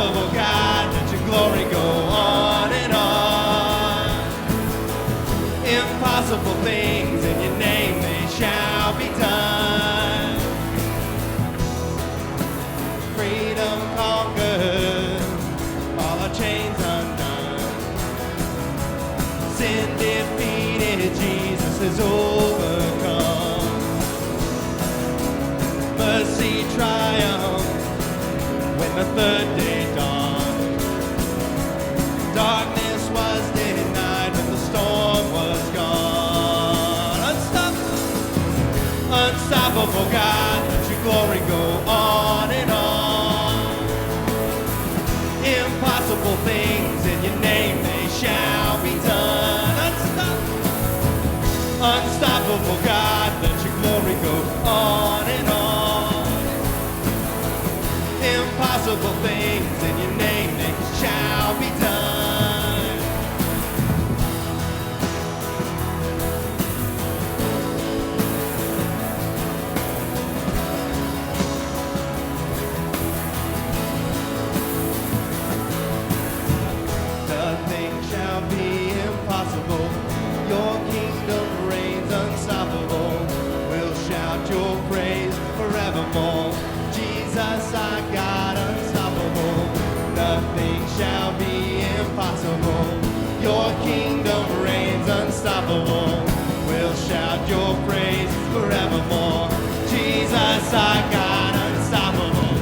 Unstoppable God, let your glory go on and on. Impossible things in your name, they shall be done. Freedom conquered, all our chains undone. Sin defeated, Jesus has overcome. Mercy triumphed when the third day dawned. Darkness was denied when the storm was gone. Unstoppable God, let your glory go on and on. Impossible things in your name, they shall be done. Unstoppable God, let your glory go on and on. Impossible things in your name, they shall be done. Nothing shall be impossible. Your kingdom reigns unstoppable. We'll shout your praise forevermore. Jesus, our God, unstoppable. Nothing shall be impossible. Your kingdom reigns unstoppable. We'll shout your praise forevermore. Jesus, our God, unstoppable.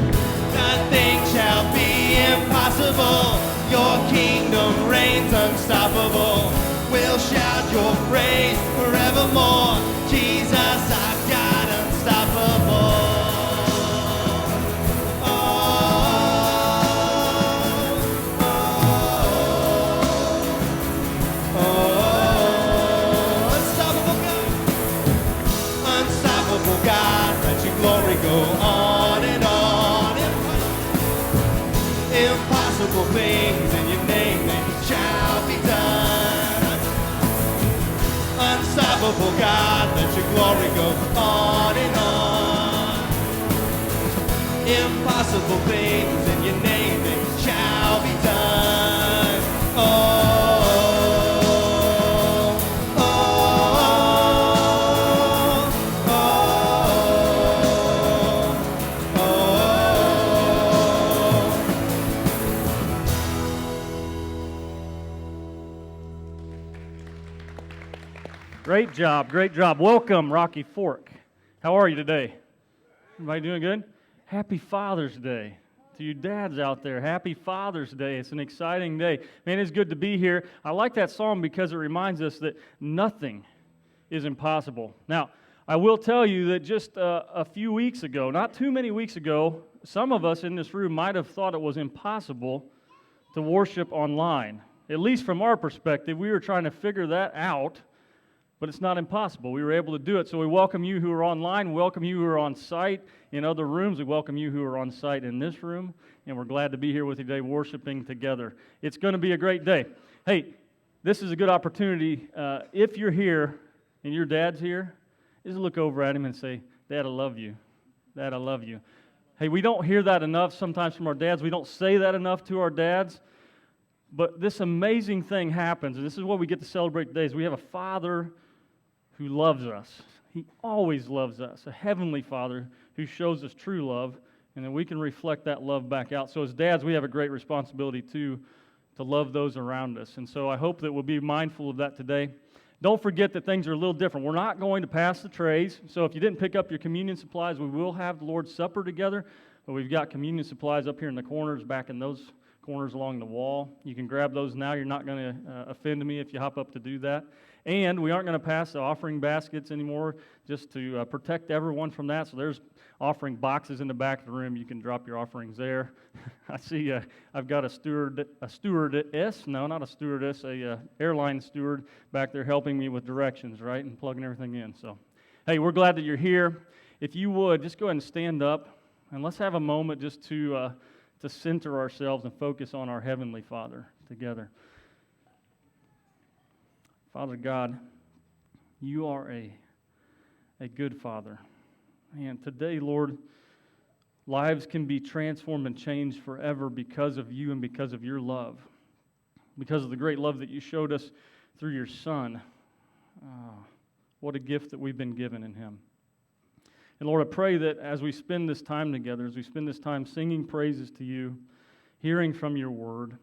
Nothing shall be impossible. Your kingdom reigns unstoppable. We'll shout your praise forevermore. Jesus, our God, unstoppable. Unstoppable God, let your glory go on and on. Impossible things in your name, they shall be done. Unstoppable God, let your glory go on and on. Impossible things in your name, they shall be done. Oh. Great job, great job. Welcome, Rocky Fork. How are you today? Everybody doing good? Happy Father's Day to you dads out there. Happy Father's Day. It's an exciting day. Man, it's good to be here. I like that song because it reminds us that nothing is impossible. Now, I will tell you that just a few weeks ago, not too many weeks ago, some of us in this room might have thought it was impossible to worship online. At least from our perspective, we were trying to figure that out. But it's not impossible. We were able to do it. So we welcome you who are online. We welcome you who are on site in other rooms. We welcome you who are on site in this room. And we're glad to be here with you today worshiping together. It's going to be a great day. Hey, this is a good opportunity. If you're here and your dad's here, just look over at him and say, Dad, I love you. Dad, I love you. Hey, we don't hear that enough sometimes from our dads. We don't say that enough to our dads. But this amazing thing happens, and this is what we get to celebrate today, is we have a Father who loves us. He always loves us, a heavenly Father who shows us true love, and then we can reflect that love back out. So as dads, we have a great responsibility to love those around us. And so I hope that we'll be mindful of that today. Don't forget that things are a little different. We're not going to pass the trays, so if you didn't pick up your communion supplies, we will have the Lord's Supper together, but we've got communion supplies up here in the corners, back in those corners along the wall. You can grab those now. You're not going to offend me if you hop up to do that. And we aren't going to pass the offering baskets anymore, just to protect everyone from that. So there's offering boxes in the back of the room. You can drop your offerings there. I see I've got a stewardess, no, not a stewardess, a airline steward back there helping me with directions, right, and plugging everything in. So, hey, we're glad that you're here. If you would, just go ahead and stand up, and let's have a moment just to center ourselves and focus on our Heavenly Father together. Father God, you are a good Father. And today, Lord, lives can be transformed and changed forever because of you and because of your love, because of the great love that you showed us through your Son. What a gift that we've been given in Him. And Lord, I pray that as we spend this time together, as we spend this time singing praises to you, hearing from your word,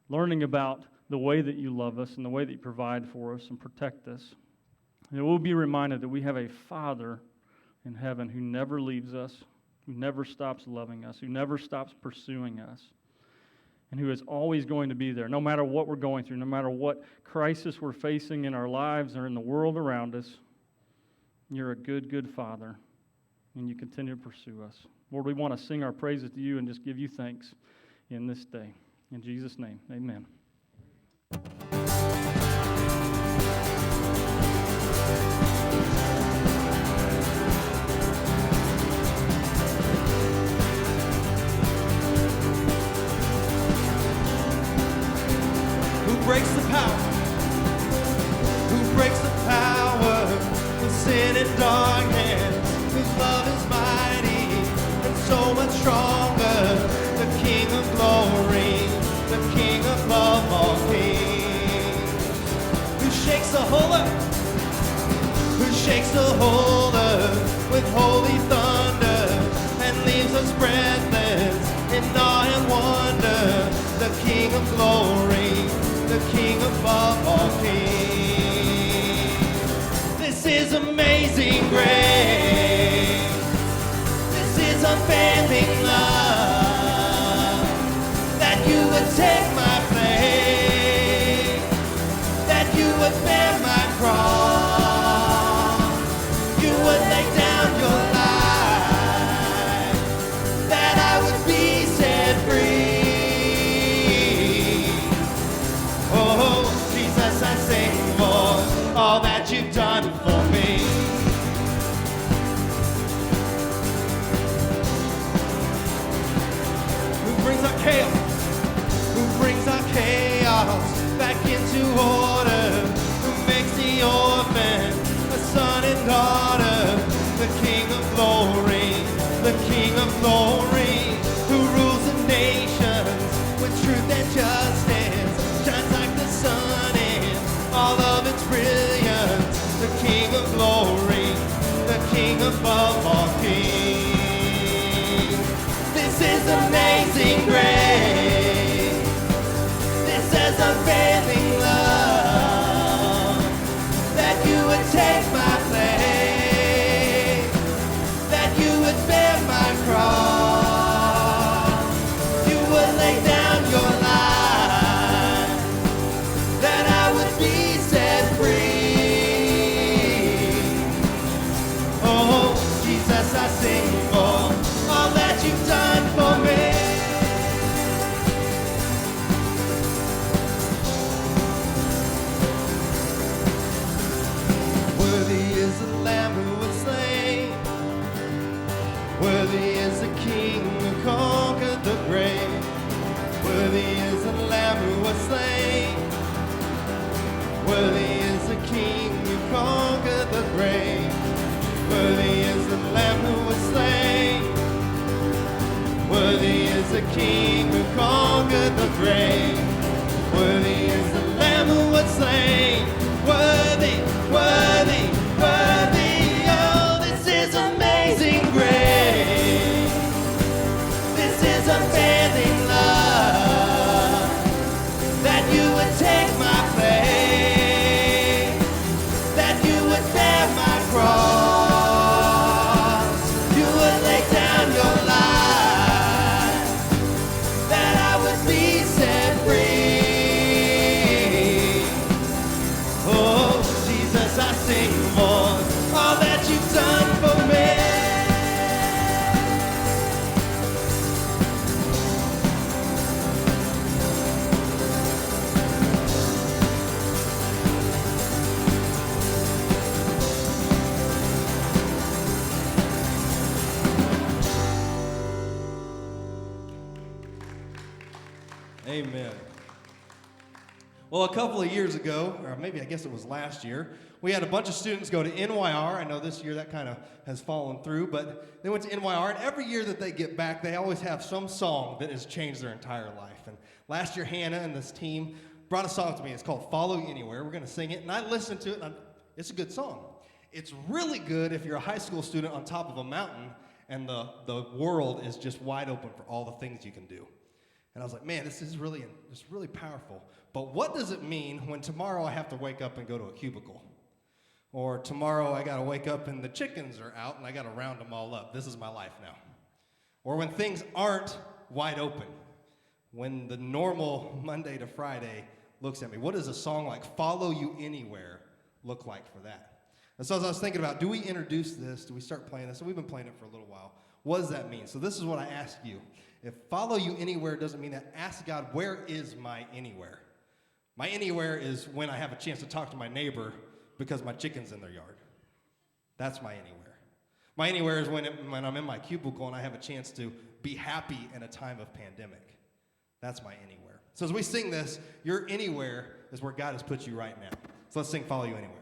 learning about the way that you love us and the way that you provide for us and protect us, that we'll be reminded that we have a Father in heaven who never leaves us, who never stops loving us, who never stops pursuing us, and who is always going to be there, no matter what we're going through, no matter what crisis we're facing in our lives or in the world around us. You're a good, good Father, and you continue to pursue us. Lord, we want to sing our praises to you and just give you thanks in this day. In Jesus' name, amen. Who breaks the power? Who breaks the power of sin and darkness? Whose love is mighty and so much stronger. The King of glory, the King above all kings. Who shakes the whole earth? Who shakes the whole earth with holy thunder and leaves us breathless in awe and wonder. The King of glory, the King above all kings. This is amazing grace. This is unfailing love. That you would take my place, that you would bear my cross, you would lay down your life, that I would be set free. I sing, Lord, all that you've done for me. Who brings our chaos? Who brings our chaos back into order? Who makes the orphan a son and daughter? The King of glory, the King of glory, who rules the nations with truth and justice, shines like the sun. All of its brilliance, the King of glory, the King above all kings. This is amazing grace. This is unfailing love. That you would take my place, that you would bear my cross, you would lay down your life. I sing for all that you've done for me. Worthy is the Lamb who was slain. Worthy is the King who conquered the grave. Worthy is the Lamb who was slain. Worthy is the King who conquered the grave. Worthy is the Lamb who was slain. Worthy is the King who conquered the grave. Worthy is the Lamb who was slain. Worthy, worthy, worthy. Oh, this is amazing grace. This is unfailing love. That you would take my place, that you would bear my cross. Well, a couple of years ago, or maybe I guess it was last year, we had a bunch of students go to NYR. I know this year that kind of has fallen through, but they went to NYR, and every year that they get back, they always have some song that has changed their entire life. And last year, Hannah and this team brought a song to me. It's called Follow You Anywhere. We're going to sing it, and I listened to it, and it's a good song. It's really good if you're a high school student on top of a mountain, and the world is just wide open for all the things you can do. And I was like, man, this is really powerful. But what does it mean when tomorrow I have to wake up and go to a cubicle? Or tomorrow I got to wake up and the chickens are out and I got to round them all up. This is my life now. Or when things aren't wide open. When the normal Monday to Friday looks at me. What does a song like Follow You Anywhere look like for that? And so as I was thinking about, do we introduce this? Do we start playing this? And we've been playing it for a little while. What does that mean? So this is what I ask you. If Follow You Anywhere doesn't mean that, ask God, where is my anywhere? My anywhere is when I have a chance to talk to my neighbor because my chicken's in their yard. That's my anywhere. My anywhere is when I'm in my cubicle and I have a chance to be happy in a time of pandemic. That's my anywhere. So as we sing this, your anywhere is where God has put you right now. So let's sing Follow You Anywhere.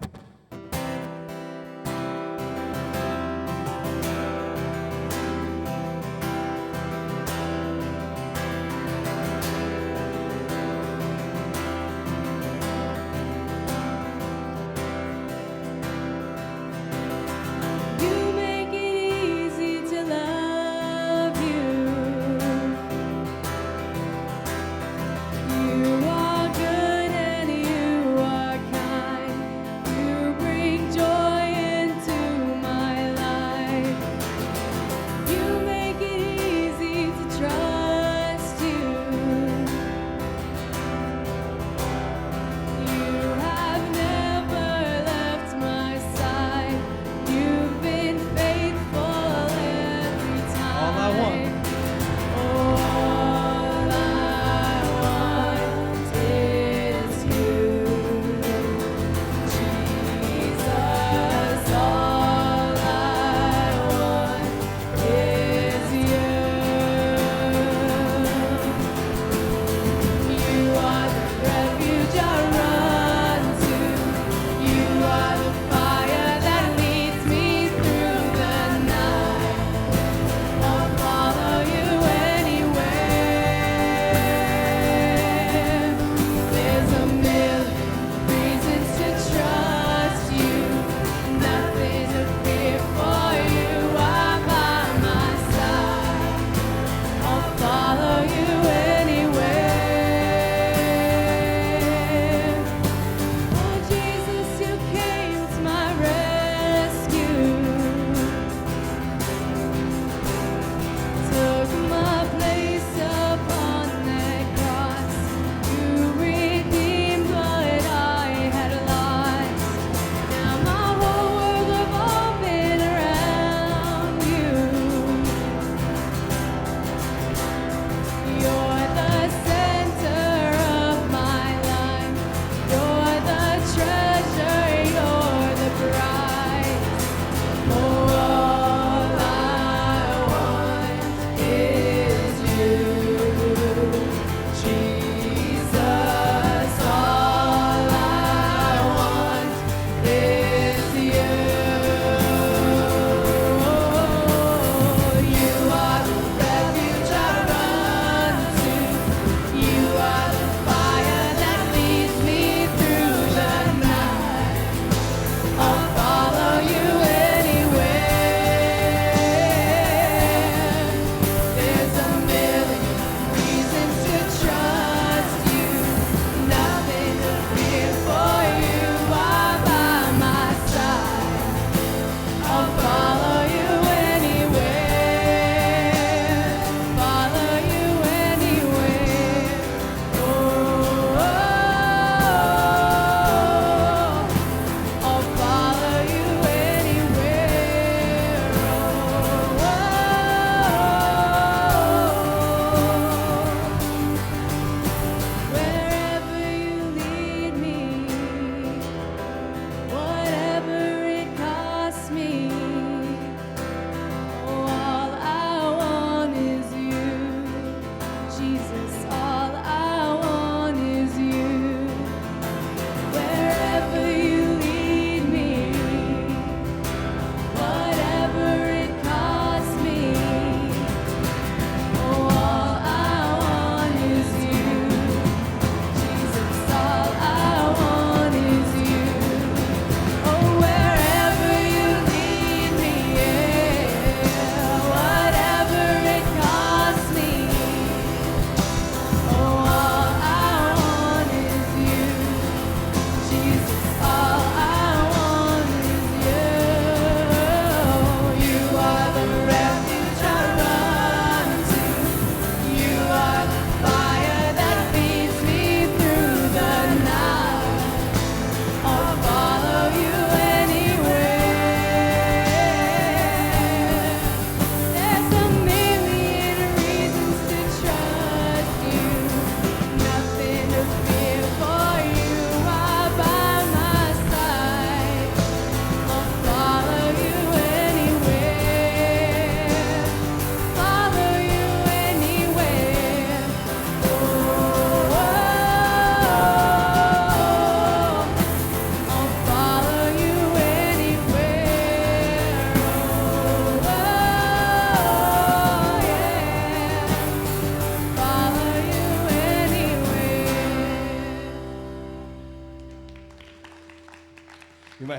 You are good and you are kind. You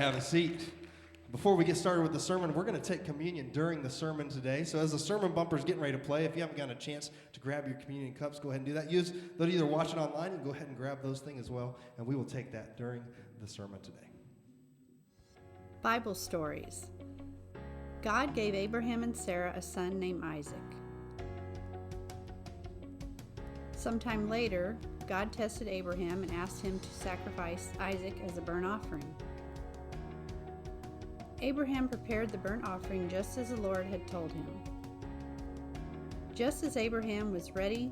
have a seat. Before we get started with the sermon, we're going to take communion during the sermon today. So as the sermon bumper is getting ready to play, if you haven't gotten a chance to grab your communion cups, go ahead and do that. Those of you that are watching online, you can go ahead and grab those things as well, and we will take that during the sermon today. Bible stories. God gave Abraham and Sarah a son named Isaac. Sometime later, God tested Abraham and asked him to sacrifice Isaac as a burnt offering. Abraham prepared the burnt offering just as the Lord had told him. Just as Abraham was ready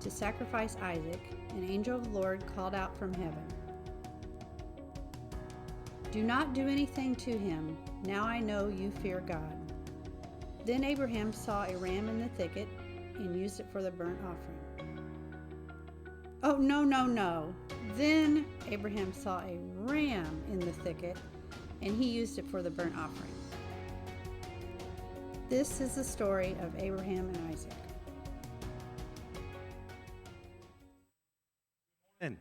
to sacrifice Isaac, an angel of the Lord called out from heaven, "Do not do anything to him. Now I know you fear God." Then Abraham saw a ram in the thicket and used it for the burnt offering. Oh, no. Then Abraham saw a ram in the thicket and he used it for the burnt offering. This is the story of Abraham and Isaac. I'm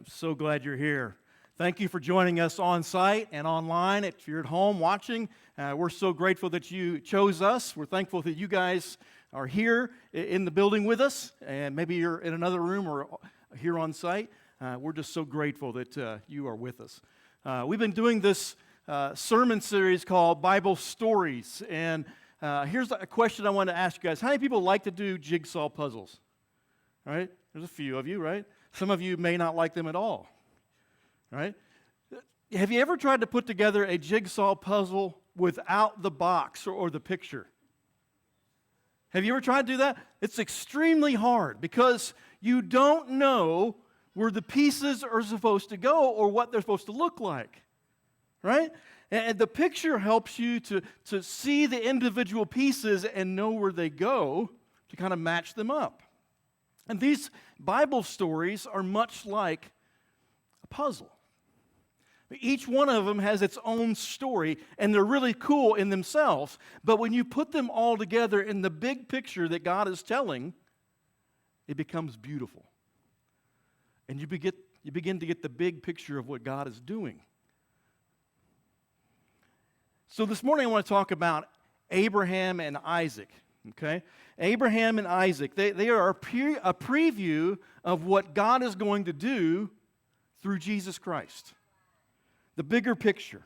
so glad you're here. Thank you for joining us on site and online. If you're at home watching, we're so grateful that you chose us. We're thankful that you guys are here in the building with us, and maybe you're in another room or here on site. We're just so grateful that you are with us. We've been doing this sermon series called Bible Stories, and here's a question I want to ask you guys. How many people like to do jigsaw puzzles? All right? There's a few of you, right? Some of you may not like them at all. Right? Have you ever tried to put together a jigsaw puzzle without the box or the picture? Have you ever tried to do that? It's extremely hard because you don't know where the pieces are supposed to go or what they're supposed to look like. Right? And the picture helps you to see the individual pieces and know where they go to kind of match them up. And these Bible stories are much like a puzzle. Each one of them has its own story, and they're really cool in themselves. But when you put them all together in the big picture that God is telling, it becomes beautiful. And you begin to get the big picture of what God is doing. So this morning I want to talk about Abraham and Isaac. Okay? Abraham and Isaac, they are a preview of what God is going to do through Jesus Christ. The bigger picture.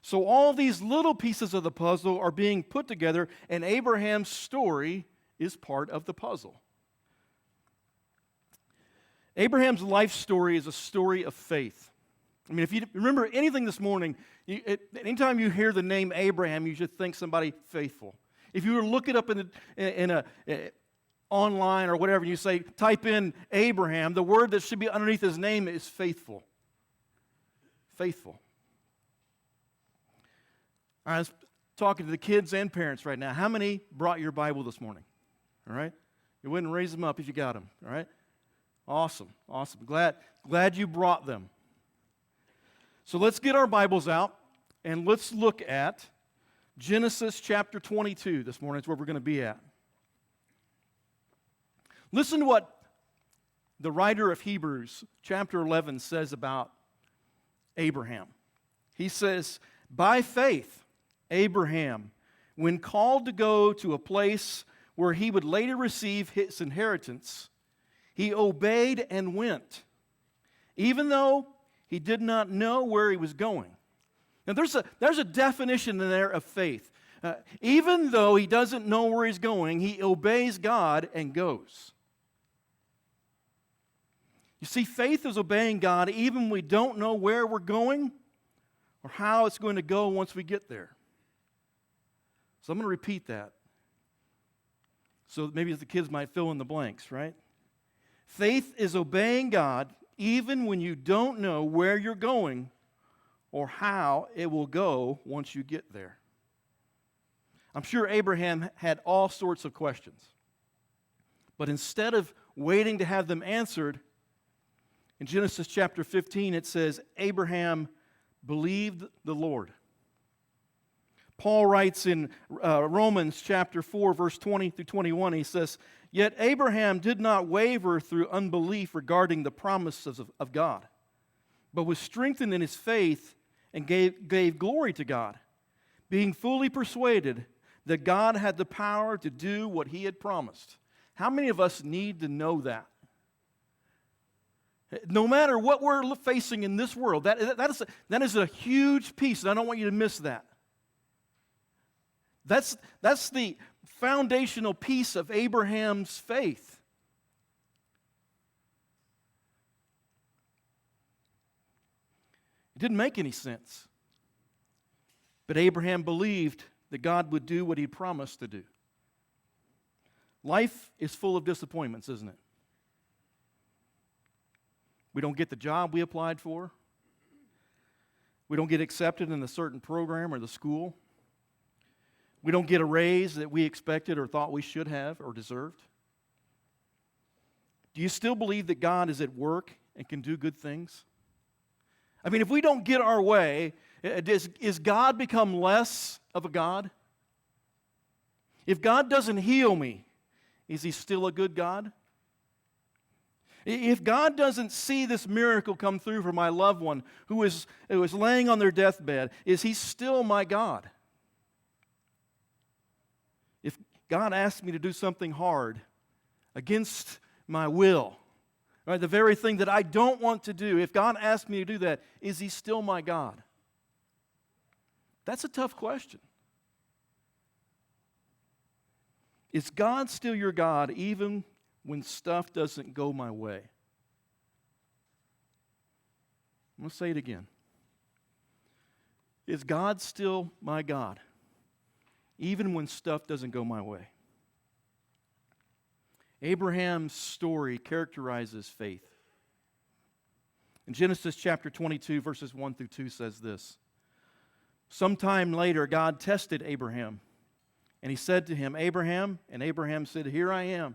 So all these little pieces of the puzzle are being put together, and Abraham's story is part of the puzzle. Abraham's life story is a story of faith. I mean, if you remember anything this morning, anytime you hear the name Abraham, you should think somebody faithful. If you were to look it up online or whatever, and you say, type in Abraham, the word that should be underneath his name is faithful. Faithful. I was talking to the kids and parents right now. How many brought your Bible this morning? All right? You wouldn't raise them up if you got them. All right? Awesome. Glad you brought them. So let's get our Bibles out and let's look at Genesis chapter 22 this morning. Is where we're going to be at. Listen to what the writer of Hebrews chapter 11 says about Abraham. He says, by faith, Abraham, when called to go to a place where he would later receive his inheritance, he obeyed and went, even though he did not know where he was going. Now there's a definition in there of faith. Even though he doesn't know where he's going, he obeys God and goes. You see, faith is obeying God even when we don't know where we're going or how it's going to go once we get there. So I'm going to repeat that. So maybe the kids might fill in the blanks, right? Faith is obeying God even when you don't know where you're going or how it will go once you get there. I'm sure Abraham had all sorts of questions. But instead of waiting to have them answered, in Genesis chapter 15, it says, Abraham believed the Lord. Paul writes in Romans chapter 4, verse 20 through 21, he says, yet Abraham did not waver through unbelief regarding the promises of God, but was strengthened in his faith and gave glory to God, being fully persuaded that God had the power to do what he had promised. How many of us need to know that? No matter what we're facing in this world, that is a huge piece, and I don't want you to miss that. That's the foundational piece of Abraham's faith. It didn't make any sense. But Abraham believed that God would do what he promised to do. Life is full of disappointments, isn't it? We don't get the job we applied for. We don't get accepted in a certain program or the school. We don't get a raise that we expected or thought we should have or deserved. Do you still believe that God is at work and can do good things? I mean, if we don't get our way, is God become less of a God? If God doesn't heal me, is he still a good God? If God doesn't see this miracle come through for my loved one who is laying on their deathbed, is he still my God? If God asks me to do something hard against my will, right, the very thing that I don't want to do, if God asks me to do that, is he still my God? That's a tough question. Is God still your God even when stuff doesn't go my way? I'm going to say it again. Is God still my God even when stuff doesn't go my way? Abraham's story characterizes faith. In Genesis chapter 22, verses 1 through 2 says this. Sometime later, God tested Abraham, and he said to him, Abraham, and Abraham said, here I am.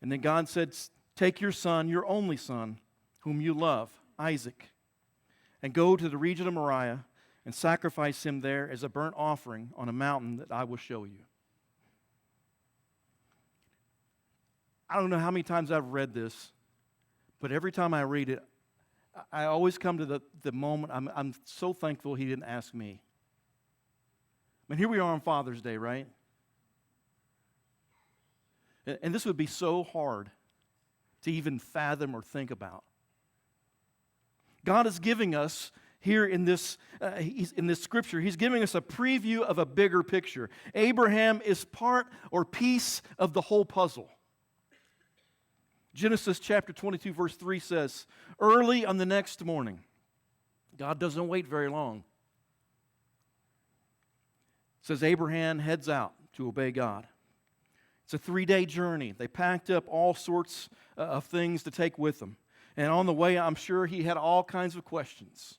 And then God said, take your son, your only son, whom you love, Isaac, and go to the region of Moriah and sacrifice him there as a burnt offering on a mountain that I will show you. I don't know how many times I've read this, but every time I read it, I always come to the moment, I'm so thankful he didn't ask me. I mean, here we are on Father's Day, right? And this would be so hard to even fathom or think about. God is giving us here in this scripture, he's giving us a preview of a bigger picture. Abraham is part or piece of the whole puzzle. Genesis chapter 22, verse 3 says, early on the next morning, God doesn't wait very long. It says Abraham heads out to obey God. It's a 3-day journey. They packed up all sorts of things to take with them. And on the way, I'm sure he had all kinds of questions.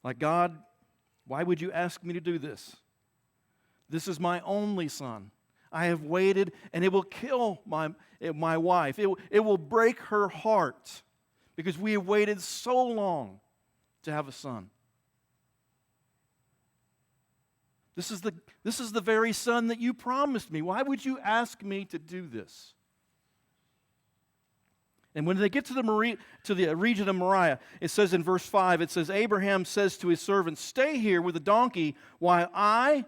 Like, God, why would you ask me to do this? This is my only son. I have waited, and it will kill my wife. It will break her heart because we have waited so long to have a son. This is the very son that you promised me. Why would you ask me to do this? And when they get to the region of Moriah, it says in verse 5, it says, Abraham says to his servant, stay here with the donkey while I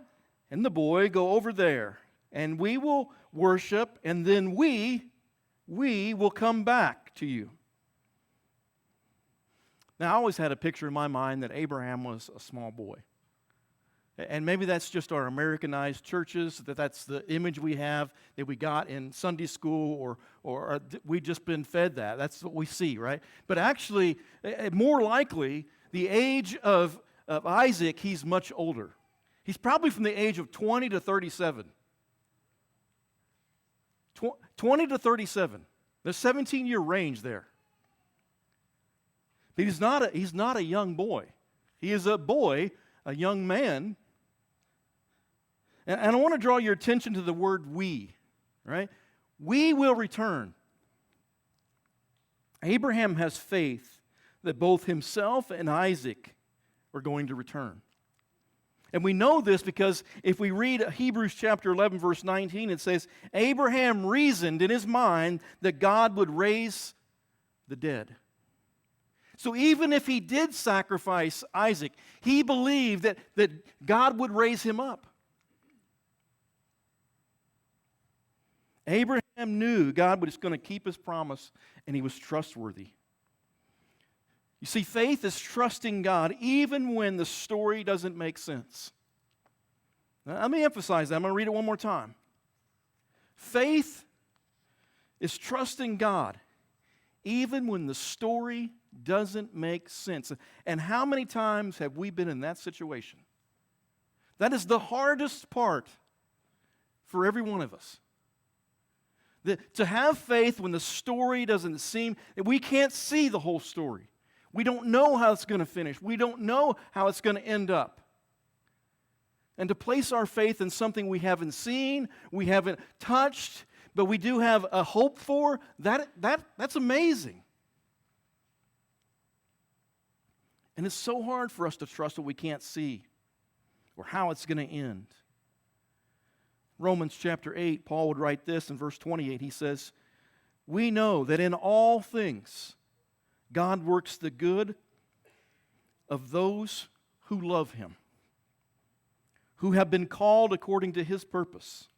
and the boy go over there, and we will worship, and then we will come back to you. Now, I always had a picture in my mind that Abraham was a small boy. And maybe that's just our Americanized churches, that's the image we have that we got in Sunday school, or we've just been fed that. That's what we see, right? But actually, more likely, the age of Isaac, he's much older. He's probably from the age of 20 to 37. 20 to 37. There's a 17-year range there. But he's not a young boy. He is a boy, a young man. And I want to draw your attention to the word we, right? We will return. Abraham has faith that both himself and Isaac are going to return. And we know this because if we read Hebrews chapter 11, verse 19, it says, Abraham reasoned in his mind that God would raise the dead. So even if he did sacrifice Isaac, he believed that God would raise him up. Abraham knew God was going to keep his promise, and he was trustworthy. You see, faith is trusting God even when the story doesn't make sense. Now, let me emphasize that. I'm going to read it one more time. Faith is trusting God even when the story doesn't make sense. And how many times have we been in that situation? That is the hardest part for every one of us. To have faith when the story doesn't seem, we can't see the whole story. We don't know how it's going to finish. We don't know how it's going to end up. And to place our faith in something we haven't seen, we haven't touched, but we do have a hope for, that's amazing. And it's so hard for us to trust what we can't see or how it's going to end. Romans chapter 8, Paul would write this in verse 28. He says, "We know that in all things God works the good of those who love Him, who have been called according to His purpose."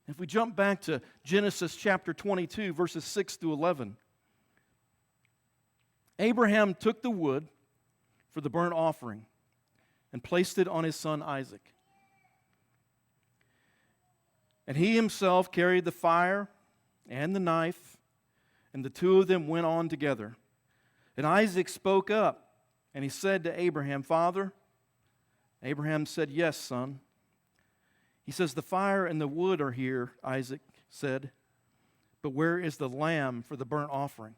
If we jump back to Genesis chapter 22, verses 6 through 11, Abraham took the wood for the burnt offering and placed it on his son Isaac. And he himself carried the fire and the knife, and the two of them went on together. And Isaac spoke up, and he said to Abraham, "Father?" Abraham said, "Yes, son." He says, "The fire and the wood are here," Isaac said, "but where is the lamb for the burnt offering?"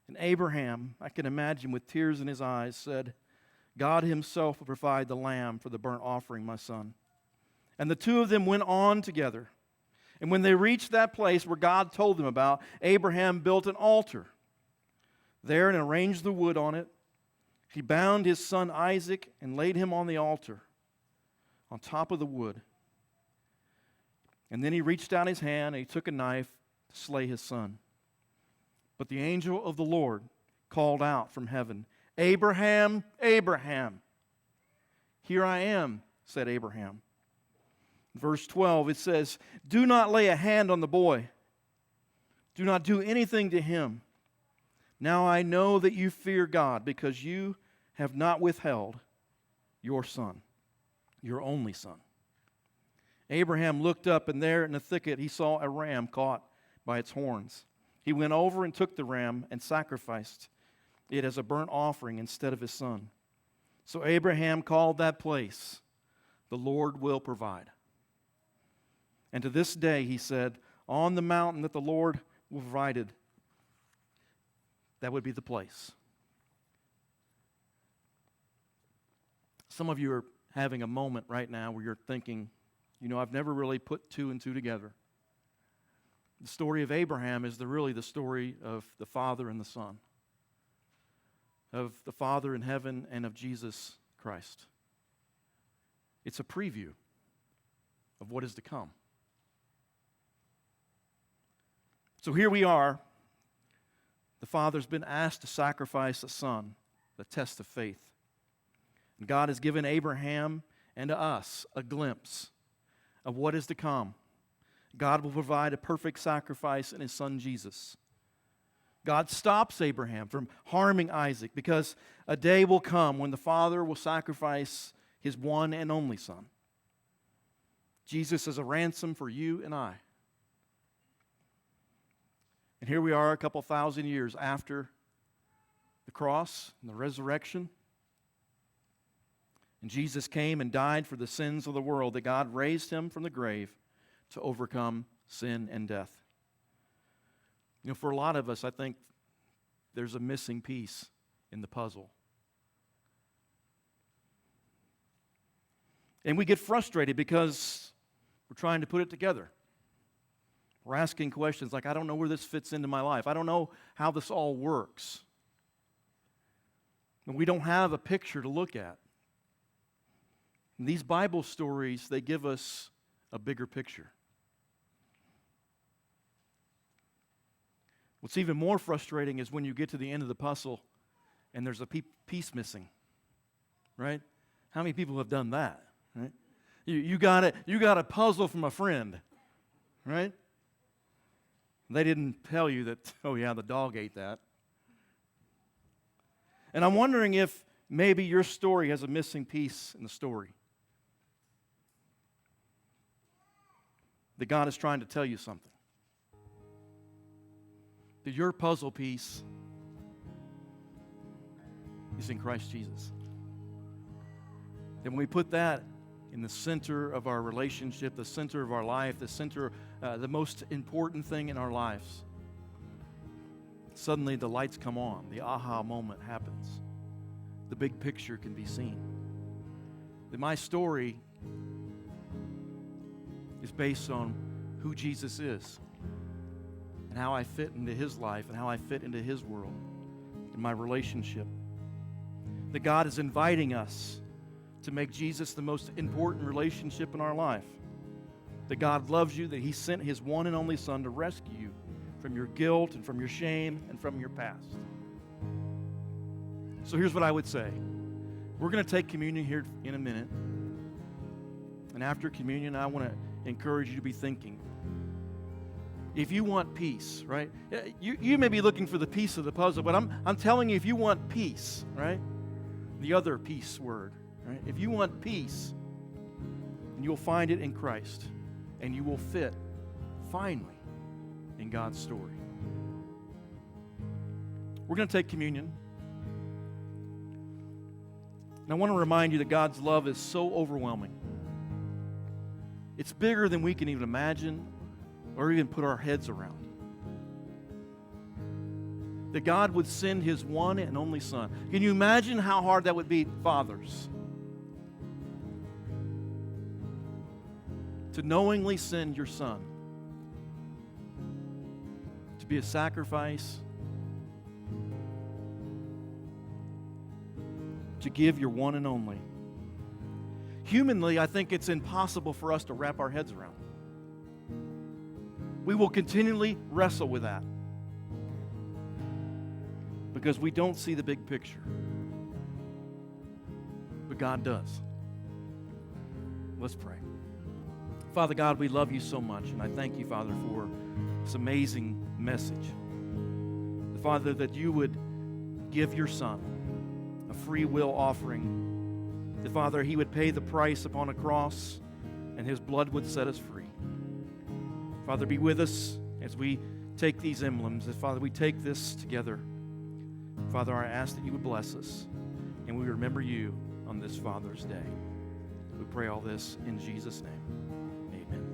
And Abraham, I can imagine with tears in his eyes, said, "God Himself will provide the lamb for the burnt offering, my son." And the two of them went on together. And when they reached that place where God told them about, Abraham built an altar there and arranged the wood on it. He bound his son Isaac and laid him on the altar on top of the wood. And then he reached out his hand and he took a knife to slay his son. But the angel of the Lord called out from heaven, "Abraham, Abraham." "Here I am," said Abraham. Verse 12, it says, "Do not lay a hand on the boy. Do not do anything to him. Now I know that you fear God, because you have not withheld your son, your only son." Abraham looked up, and there in the thicket he saw a ram caught by its horns. He went over and took the ram and sacrificed it as a burnt offering instead of his son. So Abraham called that place, "The Lord will provide." And to this day, he said, on the mountain that the Lord will provided, that would be the place. Some of you are having a moment right now where you're thinking, I've never really put two and two together. The story of Abraham is really the story of the Father and the Son, of the Father in heaven and of Jesus Christ. It's a preview of what is to come. So here we are. The Father's been asked to sacrifice a son, the test of faith. And God has given Abraham and to us a glimpse of what is to come. God will provide a perfect sacrifice in His Son Jesus. God stops Abraham from harming Isaac, because a day will come when the Father will sacrifice His one and only Son. Jesus is a ransom for you and I. And here we are a couple thousand years after the cross and the resurrection. And Jesus came and died for the sins of the world, that God raised Him from the grave to overcome sin and death. For a lot of us, I think there's a missing piece in the puzzle. And we get frustrated because we're trying to put it together. We're asking questions like, I don't know where this fits into my life. I don't know how this all works. And we don't have a picture to look at. And these Bible stories, they give us a bigger picture. What's even more frustrating is when you get to the end of the puzzle and there's a piece missing, right? How many people have done that, right? You got a puzzle from a friend, right? They didn't tell you that, oh yeah, the dog ate that. And I'm wondering if maybe your story has a missing piece in the story. That God is trying to tell you something. That your puzzle piece is in Christ Jesus. And when we put that in the center of our relationship, the center of our life, the center, the most important thing in our lives, suddenly the lights come on. The aha moment happens. The big picture can be seen. That my story is based on who Jesus is and how I fit into His life and how I fit into His world and my relationship. That God is inviting us to make Jesus the most important relationship in our life. That God loves you, that He sent His one and only Son to rescue you from your guilt and from your shame and from your past. So here's what I would say. We're going to take communion here in a minute. And after communion, I want to encourage you to be thinking. If you want peace, right? You may be looking for the piece of the puzzle, but I'm telling you, if you want peace, right? The other peace word, right? If you want peace, and you'll find it in Christ, and you will fit, finally, in God's story. We're going to take communion. And I want to remind you that God's love is so overwhelming. It's bigger than we can even imagine or even put our heads around. That God would send His one and only Son. Can you imagine how hard that would be, fathers? To knowingly send your Son to be a sacrifice, to give your one and only. Humanly, I think it's impossible for us to wrap our heads around. We will continually wrestle with that because we don't see the big picture. But God does. Let's pray. Father God, we love you so much, and I thank you, Father, for this amazing message. Father, that you would give your Son a free will offering. That, Father, He would pay the price upon a cross, and His blood would set us free. Father, be with us as we take these emblems. As, Father, we take this together. Father, I ask that you would bless us, and we remember you on this Father's Day. We pray all this in Jesus' name. Amen.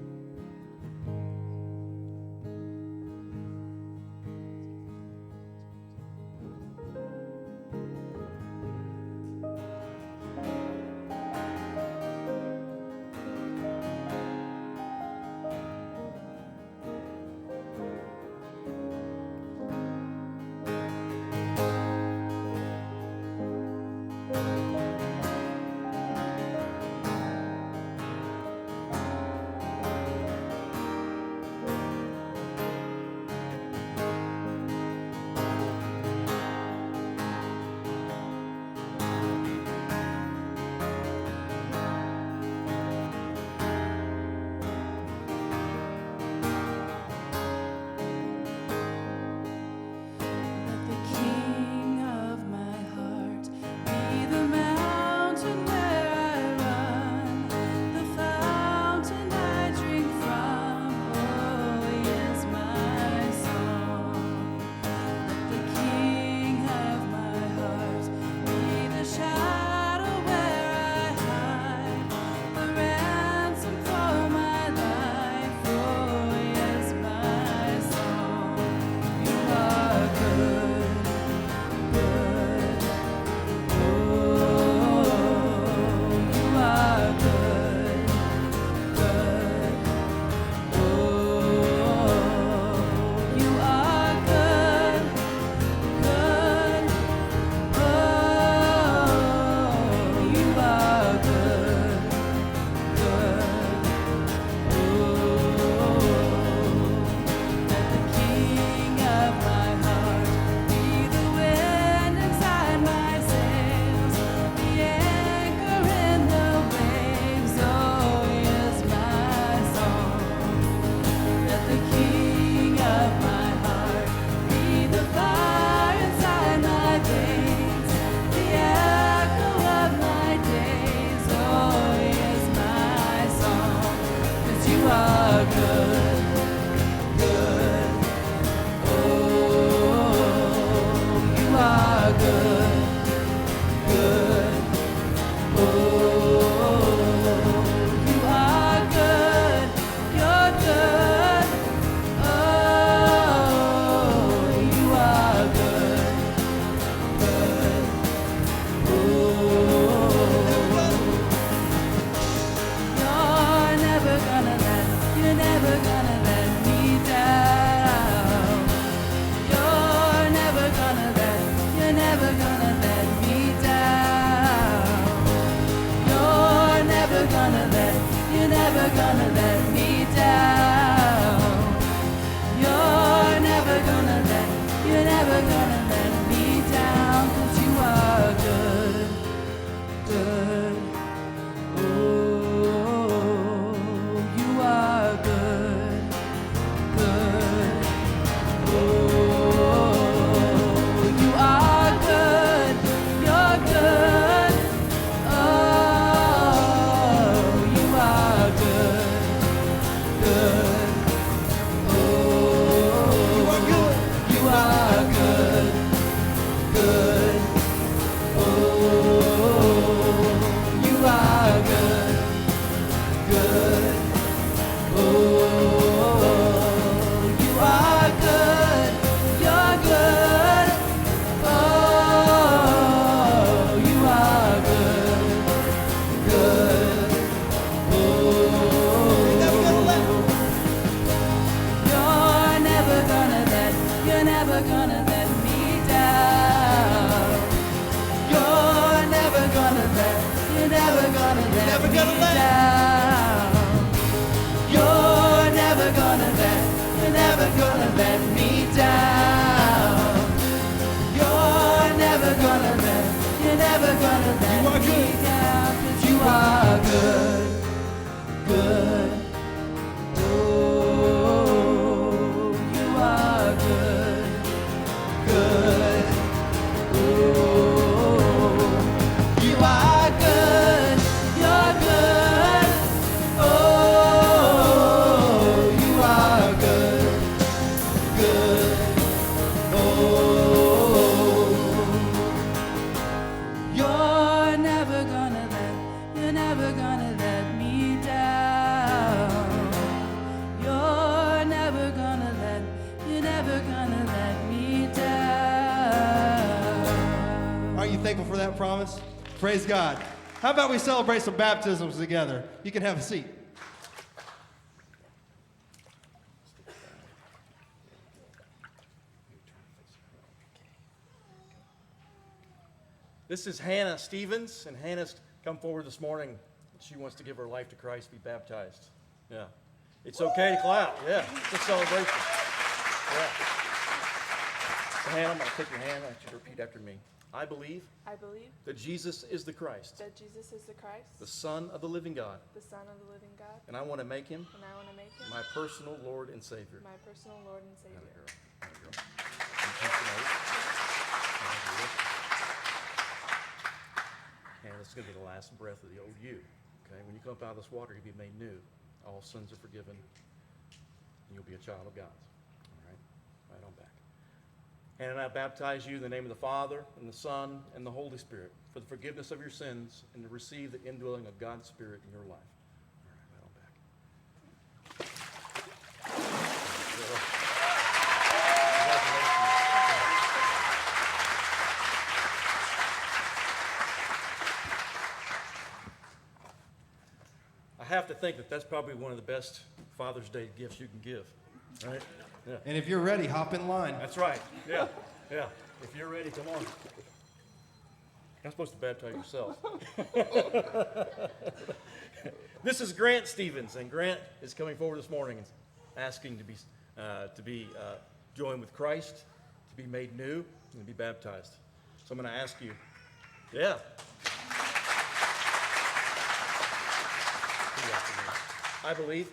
Promise? Praise God. How about we celebrate some baptisms together? You can have a seat. This is Hannah Stevens, and Hannah's come forward this morning. She wants to give her life to Christ, be baptized. Yeah. It's okay to clap. Yeah. It's a celebration. Yeah. So Hannah, I'm going to take your hand. I want you to repeat after me. I believe that Jesus is the Christ, the Son of the living God, and I want to make him my personal Lord and Savior. And this is going to be the last breath of the old you. Okay, when you come up out of this water, you'll be made new. All sins are forgiven, and you'll be a child of God. All right, right on back. And I baptize you in the name of the Father, and the Son, and the Holy Spirit for the forgiveness of your sins and to receive the indwelling of God's Spirit in your life. All right, right on back. I have to think that that's probably one of the best Father's Day gifts you can give, right? Yeah. And if you're ready, hop in line. That's right. Yeah. Yeah. If you're ready, come on. You're not supposed to baptize yourself. This is Grant Stevens, and Grant is coming forward this morning and asking to be joined with Christ, to be made new, and to be baptized. So I'm going to ask you. Yeah. I believe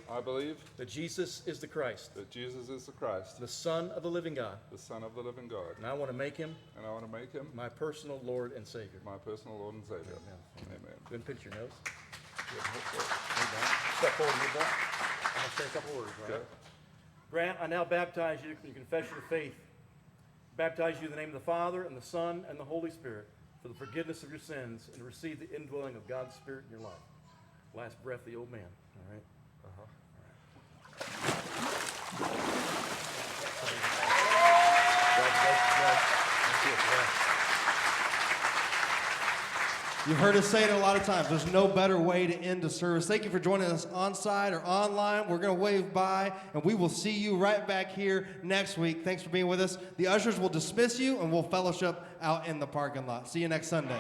that Jesus is the Christ, the Son of the living God, and I want to make him my personal Lord and Savior. Amen. Go ahead and pinch your nose. Step forward a little bit. I'm going to say a couple words, all right? Grant, I now baptize you in your confession of faith. Baptize you in the name of the Father, and the Son, and the Holy Spirit for the forgiveness of your sins and to receive the indwelling of God's Spirit in your life. Last breath of the old man, all right? You've heard us say it a lot of times. There's no better way to end a service. Thank you for joining us on-site or online. We're going to wave bye, and we will see you right back here next week. Thanks for being with us. The ushers will dismiss you, and we'll fellowship out in the parking lot. See you next Sunday.